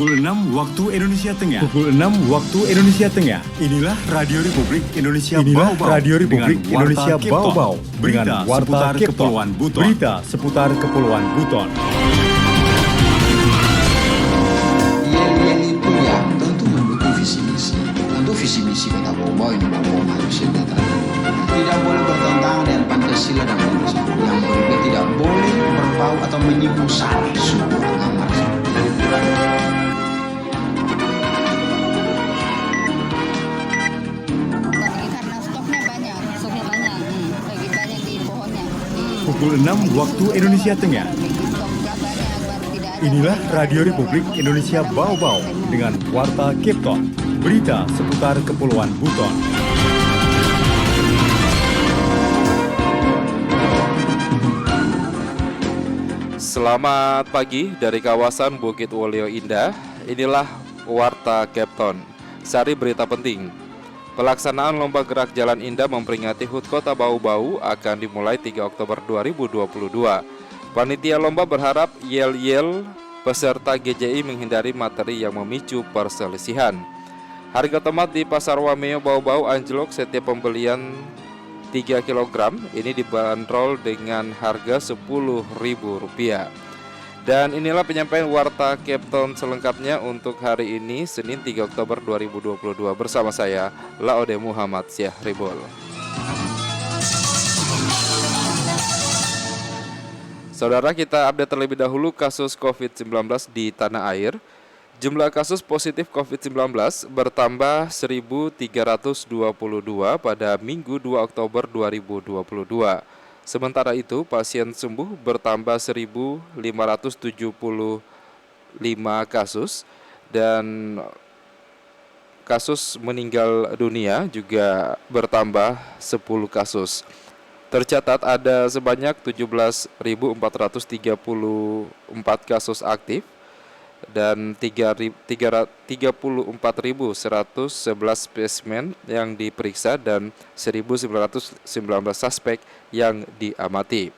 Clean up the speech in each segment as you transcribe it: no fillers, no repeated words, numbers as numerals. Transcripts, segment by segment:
Pukul 6 waktu Indonesia Tengah. Pukul 6 waktu Indonesia Tengah. Inilah Radio Republik Indonesia Bau-Bau. Radio Republik Indonesia Bau-Bau. Dengan Warta Kepulauan Buton. Berita seputar Kepulauan Buton. Yel-yel itu ya tentu mendukung visi misi. Tentu visi misi Kota Bau-Bau ini Bau-Bau maju sejahtera. Tidak boleh bertentangan dengan Pancasila dan Undang-Undang. Yang berbeda tidak boleh berbau atau menyinggung sara, suku, agama, ras. Pukul 6 waktu Indonesia Tengah. Inilah Radio Republik Indonesia Bau-Bau dengan Warta Kepton. Berita seputar Kepulauan Buton. Selamat pagi dari kawasan Bukit Wolio Indah. Inilah Warta Kepton. Sari berita penting. Pelaksanaan Lomba Gerak Jalan Indah memperingati HUT Kota Bau-Bau akan dimulai 3 Oktober 2022. Panitia lomba berharap yel-yel peserta GJI menghindari materi yang memicu perselisihan. Harga tomat di Pasar Wameo Bau-Bau anjlok setiap pembelian 3 kg. Ini dibanderol dengan harga Rp10.000. Dan inilah penyampaian Warta Kepton selengkapnya untuk hari ini, Senin 3 Oktober 2022. Bersama saya, Laode Muhammad Syahribul. Saudara, kita update terlebih dahulu kasus COVID-19 di tanah air. Jumlah kasus positif COVID-19 bertambah 1.322 pada Minggu 2 Oktober 2022. Sementara itu, pasien sembuh bertambah 1.575 kasus dan kasus meninggal dunia juga bertambah 10 kasus. Tercatat ada sebanyak 17.434 kasus aktif dan 34.111 spesimen yang diperiksa dan 1.919 suspek yang diamati.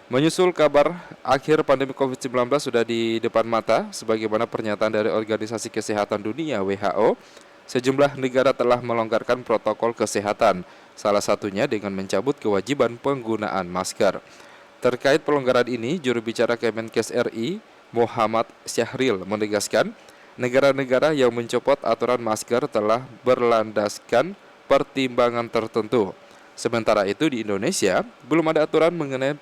Menyusul kabar akhir pandemi COVID-19 sudah di depan mata, sebagaimana pernyataan dari Organisasi Kesehatan Dunia WHO, sejumlah negara telah melonggarkan protokol kesehatan, salah satunya dengan mencabut kewajiban penggunaan masker. Terkait pelonggaran ini, juru bicara Kemenkes RI, Muhammad Syahril menegaskan, negara-negara yang mencopot aturan masker telah berlandaskan pertimbangan tertentu. Sementara itu di Indonesia, belum ada aturan mengenai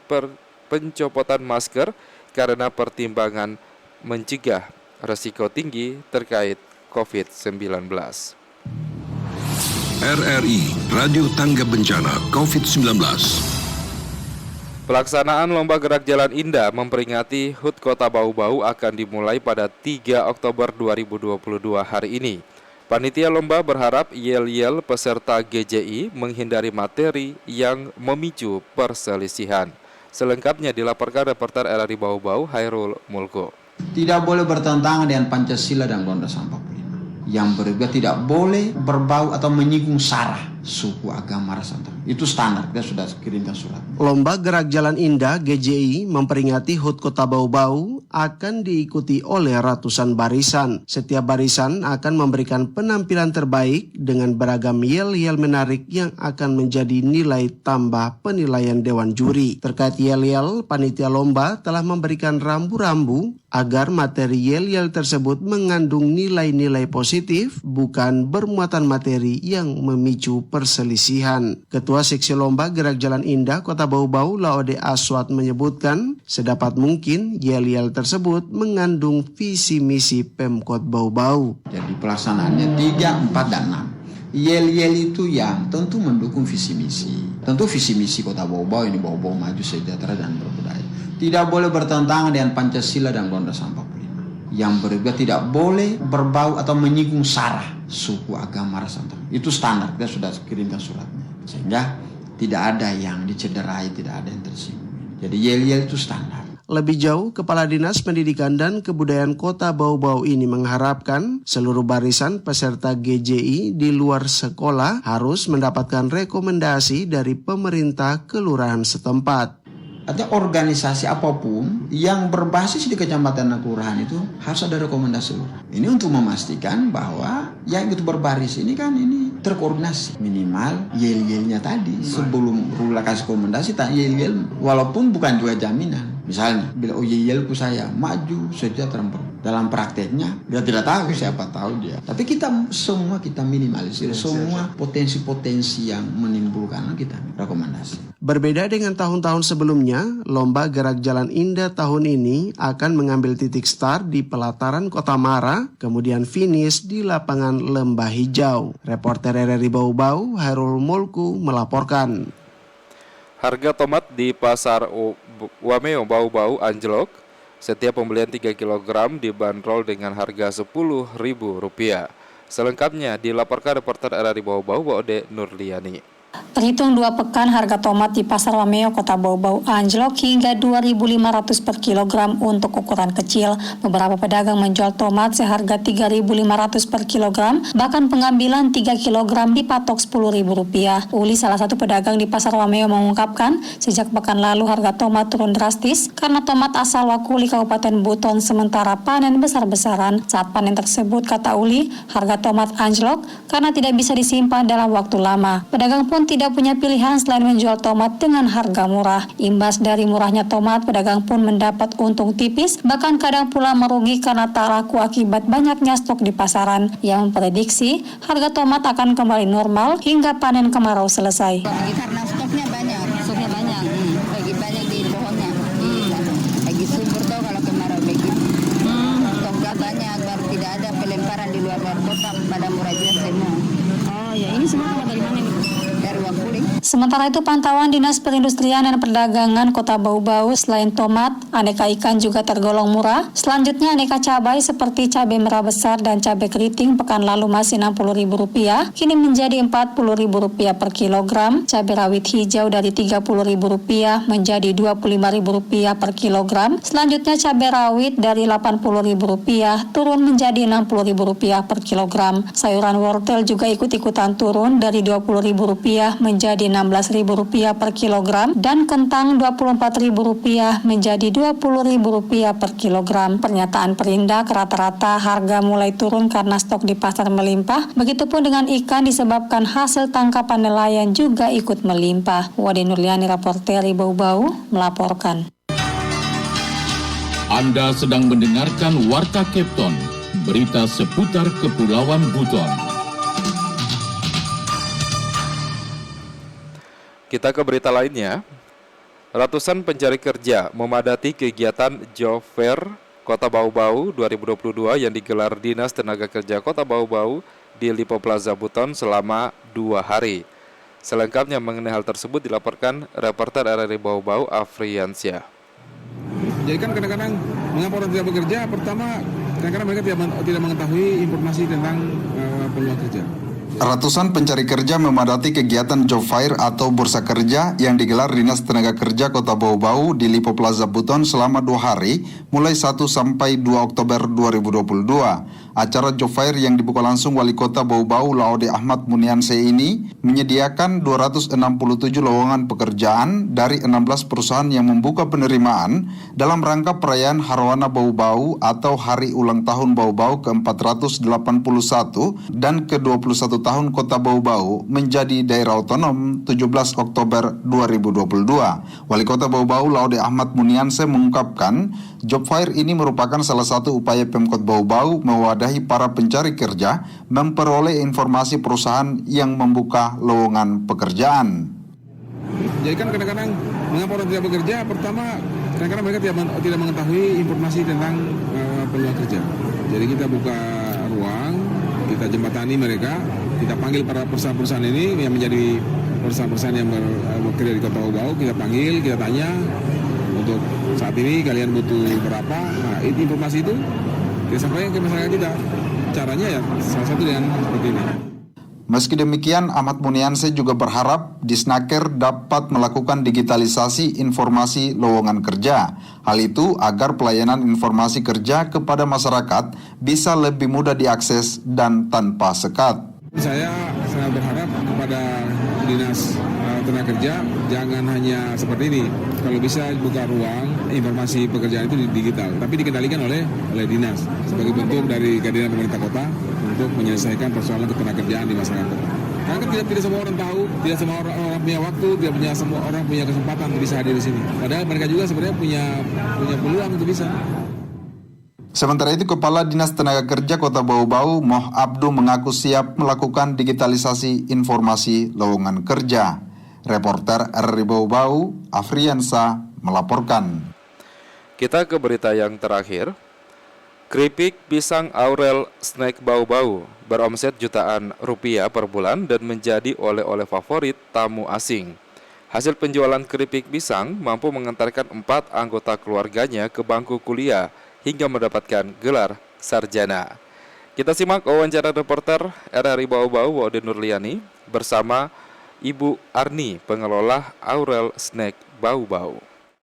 pencopotan masker karena pertimbangan mencegah risiko tinggi terkait COVID-19. RRI Radio Tangga Bencana COVID-19. Pelaksanaan Lomba Gerak Jalan Indah memperingati HUT Kota Bau-Bau akan dimulai pada 3 Oktober 2022 hari ini. Panitia lomba berharap yel-yel peserta GJI menghindari materi yang memicu perselisihan. Selengkapnya dilaporkan reporter RRI Bau-Bau, Hairul Mulko. Tidak boleh bertentangan dengan Pancasila dan Undang-Undang 45. Yang berbeda tidak boleh berbau atau menyinggung sara, suku, agama, ras. Itu standar, kita sudah kirimkan surat. Lomba Gerak Jalan Indah GJI memperingati HUT Kota Bau-Bau akan diikuti oleh ratusan barisan. Setiap barisan akan memberikan penampilan terbaik dengan beragam yel-yel menarik yang akan menjadi nilai tambah penilaian Dewan Juri. Terkait yel-yel, panitia lomba telah memberikan rambu-rambu agar materi yel-yel tersebut mengandung nilai-nilai positif, bukan bermuatan materi yang memicu perselisihan. Ketua Seksi Lomba Gerak Jalan Indah Kota Bau-Bau, Laode Aswat, menyebutkan sedapat mungkin yel-yel tersebut mengandung visi misi Pemkot Bau-Bau. Jadi pelaksanaannya 3, 4, dan 6. Yel-yel itu yang tentu mendukung visi misi. Tentu visi misi Kota Bau-Bau ini Bau-Bau maju sejahtera dan berbudaya. Tidak boleh bertentangan dengan Pancasila dan Undang-Undang 45. Yang berbeda tidak boleh berbau atau menyinggung sara, suku, agama, ras. Itu standar, kita sudah kirimkan suratnya. Sehingga tidak ada yang dicederai, tidak ada yang tersinggung. Jadi yel-yel itu standar. Lebih jauh, Kepala Dinas Pendidikan dan Kebudayaan Kota Bau-Bau ini mengharapkan seluruh barisan peserta GJI di luar sekolah harus mendapatkan rekomendasi dari pemerintah kelurahan setempat. atau organisasi apapun yang berbasis di kecamatan dan kelurahan itu harus ada rekomendasi lurah. Ini untuk memastikan bahwa yang itu berbaris ini kan ini terkoordinasi, minimal yel-yelnya tadi sebelum lurah kasih rekomendasi tak yel-yel, walaupun bukan juga jaminan. Misalnya bila yelku saya maju sejahtera, dalam prakteknya dia tidak tahu, siapa tahu dia. Tapi kita semua kita minimalisir semua potensi-potensi yang menimbulkan kita rekomendasi. Berbeda dengan tahun-tahun sebelumnya, lomba Gerak Jalan Indah tahun ini akan mengambil titik start di pelataran Kota Mara, kemudian finish di lapangan Lembah Hijau. Reporter RRI Bau-Bau, Hairul Mulku melaporkan. Harga tomat di pasar Wameo Bau-Bau anjlok. Setiap pembelian 3 kg dibanderol dengan harga Rp10.000. Selengkapnya dilaporkan reporter RRI Bau-Bau, Ode Nurliani. Terhitung 2 pekan, harga tomat di Pasar Wameo Kota Bau-Bau anjlok hingga Rp2.500 per kilogram untuk ukuran kecil. Beberapa pedagang menjual tomat seharga Rp3.500 per kilogram, bahkan pengambilan 3 kilogram dipatok Rp10.000. Uli, salah satu pedagang di Pasar Wameo, mengungkapkan sejak pekan lalu harga tomat turun drastis karena tomat asal Wakuli Kabupaten Buton sementara panen besar-besaran. Saat panen tersebut, kata Uli, harga tomat anjlok karena tidak bisa disimpan dalam waktu lama. Pedagang pun tidak punya pilihan selain menjual tomat dengan harga murah. Imbas dari murahnya tomat, pedagang pun mendapat untung tipis, bahkan kadang pula merugi karena tak laku akibat banyaknya stok di pasaran. Yang memprediksi harga tomat akan kembali normal hingga panen kemarau selesai. Karena stoknya banyak, lagi banyak di pohonnya, lagi subur tuh kalau kemarau begitu. Stoknya banyak, baru tidak ada pelemparan di luar kota, pada murah juga semua. Oh ya, ini semua tomat dari mana nih? Dari Wakuli. Sementara itu, pantauan Dinas Perindustrian dan Perdagangan Kota Bau-Bau, selain tomat, aneka ikan juga tergolong murah. Selanjutnya aneka cabai seperti cabai merah besar dan cabai keriting pekan lalu masih Rp60.000, kini menjadi Rp40.000 per kilogram. Cabai rawit hijau dari Rp30.000 menjadi Rp25.000 per kilogram. Selanjutnya cabai rawit dari Rp80.000 turun menjadi Rp60.000 per kilogram. Sayuran wortel juga ikut-ikutan turun dari Rp20.000 menjadi Rp16.000 per kilogram dan kentang Rp24.000 menjadi Rp20.000 per kilogram. Pernyataan Perindak, rata-rata harga mulai turun karena stok di pasar melimpah. Begitupun dengan ikan disebabkan hasil tangkapan nelayan juga ikut melimpah. Wade Nurliani, reporter Bau-Bau melaporkan. Anda sedang mendengarkan Warta Kepton, berita seputar Kepulauan Buton. Kita ke berita lainnya. Ratusan pencari kerja memadati kegiatan Job Fair Kota Bau-Bau 2022 yang digelar Dinas Tenaga Kerja Kota Bau-Bau di Lipo Plaza Buton selama 2 hari. Selengkapnya mengenai hal tersebut dilaporkan reporter RRI Bau-Bau Afriansyah. Jadi kan kadang-kadang mengapa orang tidak bekerja? Pertama, kadang-kadang mereka tidak mengetahui informasi tentang peluang kerja. Ratusan pencari kerja memadati kegiatan Job Fair atau Bursa Kerja yang digelar Dinas Tenaga Kerja Kota Bau-Bau di Lipo Plaza Buton selama 2 hari, mulai 1 sampai 2 Oktober 2022. Acara Job Fair yang dibuka langsung Wali Kota Bau-Bau Laode Ahmad Munianse ini menyediakan 267 lowongan pekerjaan dari 16 perusahaan yang membuka penerimaan dalam rangka perayaan Harwana Bau-Bau atau Hari Ulang Tahun Bau-Bau ke-481 dan ke-21 tahun Kota Bau-Bau menjadi daerah otonom 17 Oktober 2022. Wali Kota Bau-Bau Laode Ahmad Munianse mengungkapkan, Job Fair ini merupakan salah satu upaya Pemkot Bau-Bau mewadahi para pencari kerja memperoleh informasi perusahaan yang membuka lowongan pekerjaan. Jadi kan kadang-kadang mengapa orang tidak bekerja? Pertama, kadang-kadang mereka tidak mengetahui informasi tentang peluang kerja. Jadi kita buka ruang, kita jembatani mereka, kita panggil para perusahaan-perusahaan ini yang menjadi perusahaan-perusahaan yang bekerja di Kota Bau-Bau, kita panggil, kita tanya untuk saat ini kalian butuh berapa. Nah, informasi itu kita sampaikan ke masyarakat kita. Caranya ya salah satu dengan seperti ini. Meski demikian, Ahmad Munianse juga berharap Disnaker dapat melakukan digitalisasi informasi lowongan kerja. Hal itu agar pelayanan informasi kerja kepada masyarakat bisa lebih mudah diakses dan tanpa sekat. Saya sangat berharap kepada dinas tenaga kerja, jangan hanya seperti ini. Kalau bisa buka ruang informasi pekerjaan itu digital, tapi dikendalikan oleh dinas sebagai bentuk dari kehadiran pemerintah kota untuk menyelesaikan persoalan ketenagakerjaan di masyarakat kota. Karena kan tidak semua orang tahu, tidak semua orang punya waktu, tidak punya semua orang punya kesempatan untuk bisa hadir di sini. Padahal mereka juga sebenarnya punya peluang untuk bisa. Sementara itu, Kepala Dinas Tenaga Kerja Kota Bau-Bau, Moh Abdu, mengaku siap melakukan digitalisasi informasi lowongan kerja. Reporter RRI Bau-Bau, Afriansa, melaporkan. Kita ke berita yang terakhir. Keripik pisang Aurel snack Bau-Bau beromset jutaan rupiah per bulan dan menjadi oleh-oleh favorit tamu asing. Hasil penjualan keripik pisang mampu mengantarkan 4 anggota keluarganya ke bangku kuliah hingga mendapatkan gelar sarjana. Kita simak wawancara reporter RRI Bau-Bau Wode Nurliani bersama Ibu Arni, pengelola Aurel Snack Bau-Bau.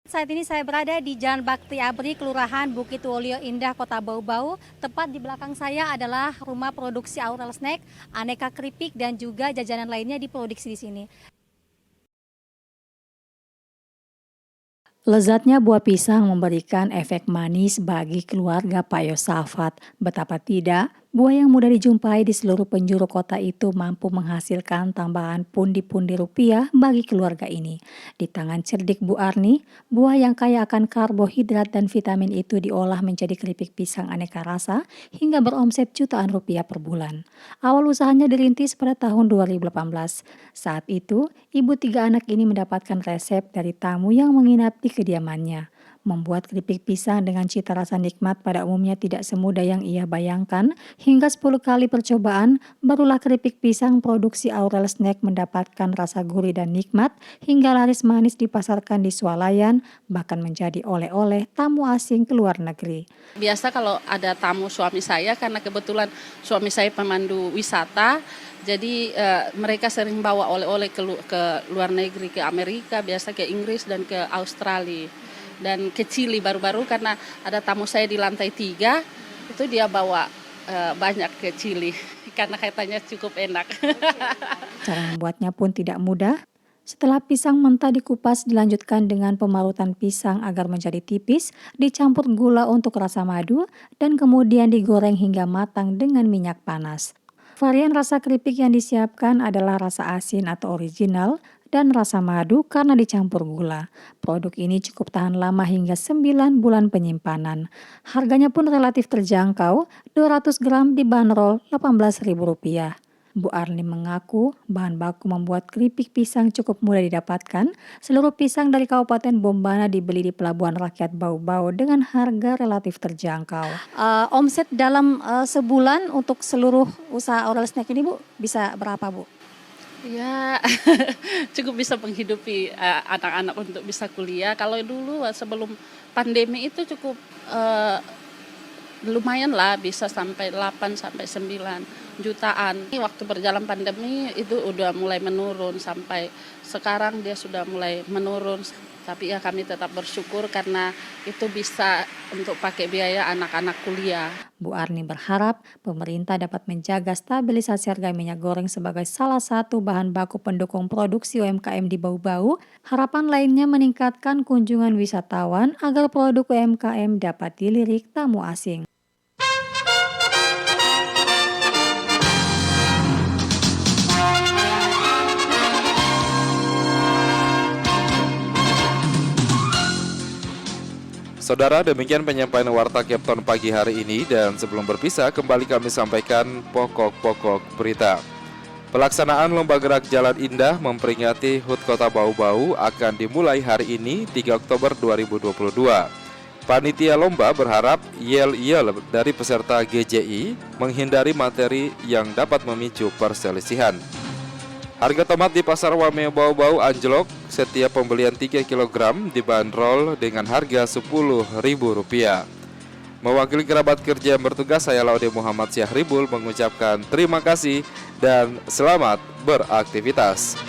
Saat ini saya berada di Jalan Bakti Abri, Kelurahan Bukit Wolio Indah, Kota Bau-Bau. Tepat di belakang saya adalah rumah produksi Aurel Snack, aneka keripik dan juga jajanan lainnya diproduksi di sini. Lezatnya buah pisang memberikan efek manis bagi keluarga Pak Yosafat. Betapa tidak, buah yang mudah dijumpai di seluruh penjuru kota itu mampu menghasilkan tambahan pundi-pundi rupiah bagi keluarga ini. Di tangan cerdik Bu Arni, buah yang kaya akan karbohidrat dan vitamin itu diolah menjadi keripik pisang aneka rasa hingga beromset jutaan rupiah per bulan. Awal usahanya dirintis pada tahun 2018. Saat itu, ibu 3 anak ini mendapatkan resep dari tamu yang menginap di kediamannya. Membuat keripik pisang dengan cita rasa nikmat pada umumnya tidak semudah yang ia bayangkan. Hingga 10 kali percobaan, barulah keripik pisang produksi Aurel Snack mendapatkan rasa gurih dan nikmat hingga laris manis dipasarkan di swalayan, bahkan menjadi oleh-oleh tamu asing ke luar negeri. Biasa kalau ada tamu suami saya, karena kebetulan suami saya pemandu wisata, jadi mereka sering bawa oleh-oleh ke luar negeri, ke Amerika, biasa ke Inggris dan ke Australia. Dan ke Chili baru-baru, karena ada tamu saya di lantai 3, itu dia bawa banyak ke Chili, karena katanya cukup enak. Cara membuatnya pun tidak mudah. Setelah pisang mentah dikupas, dilanjutkan dengan pemarutan pisang agar menjadi tipis, dicampur gula untuk rasa madu, dan kemudian digoreng hingga matang dengan minyak panas. Varian rasa keripik yang disiapkan adalah rasa asin atau original, dan rasa madu karena dicampur gula. Produk ini cukup tahan lama hingga 9 bulan penyimpanan. Harganya pun relatif terjangkau, 200 gram dibanderol Rp18.000. Bu Arni mengaku bahan baku membuat keripik pisang cukup mudah didapatkan. Seluruh pisang dari Kabupaten Bombana dibeli di Pelabuhan Rakyat Bau-Bau dengan harga relatif terjangkau. Omset dalam sebulan untuk seluruh usaha Aurel Snack ini Bu bisa berapa Bu? Ya, cukup bisa menghidupi anak-anak untuk bisa kuliah. Kalau dulu sebelum pandemi itu cukup lumayan lah, bisa sampai 8 sampai 9 jutaan. Waktu berjalan pandemi itu udah mulai menurun, sampai sekarang dia sudah mulai menurun. Tapi ya kami tetap bersyukur karena itu bisa untuk pakai biaya anak-anak kuliah. Bu Arni berharap pemerintah dapat menjaga stabilisasi harga minyak goreng sebagai salah satu bahan baku pendukung produksi UMKM di Bau-Bau. Harapan lainnya meningkatkan kunjungan wisatawan agar produk UMKM dapat dilirik tamu asing. Saudara, demikian penyampaian Warta Kepton pagi hari ini, dan sebelum berpisah kembali kami sampaikan pokok-pokok berita. Pelaksanaan Lomba Gerak Jalan Indah memperingati HUT Kota Bau-Bau akan dimulai hari ini 3 Oktober 2022. Panitia lomba berharap yel-yel dari peserta GJI menghindari materi yang dapat memicu perselisihan. Harga tomat di Pasar Wameo Bau-Bau anjlok, setiap pembelian 3 kg dibanderol dengan harga Rp10.000. Mewakili kerabat kerja yang bertugas, saya Laude Muhammad Syahribul mengucapkan terima kasih dan selamat beraktivitas.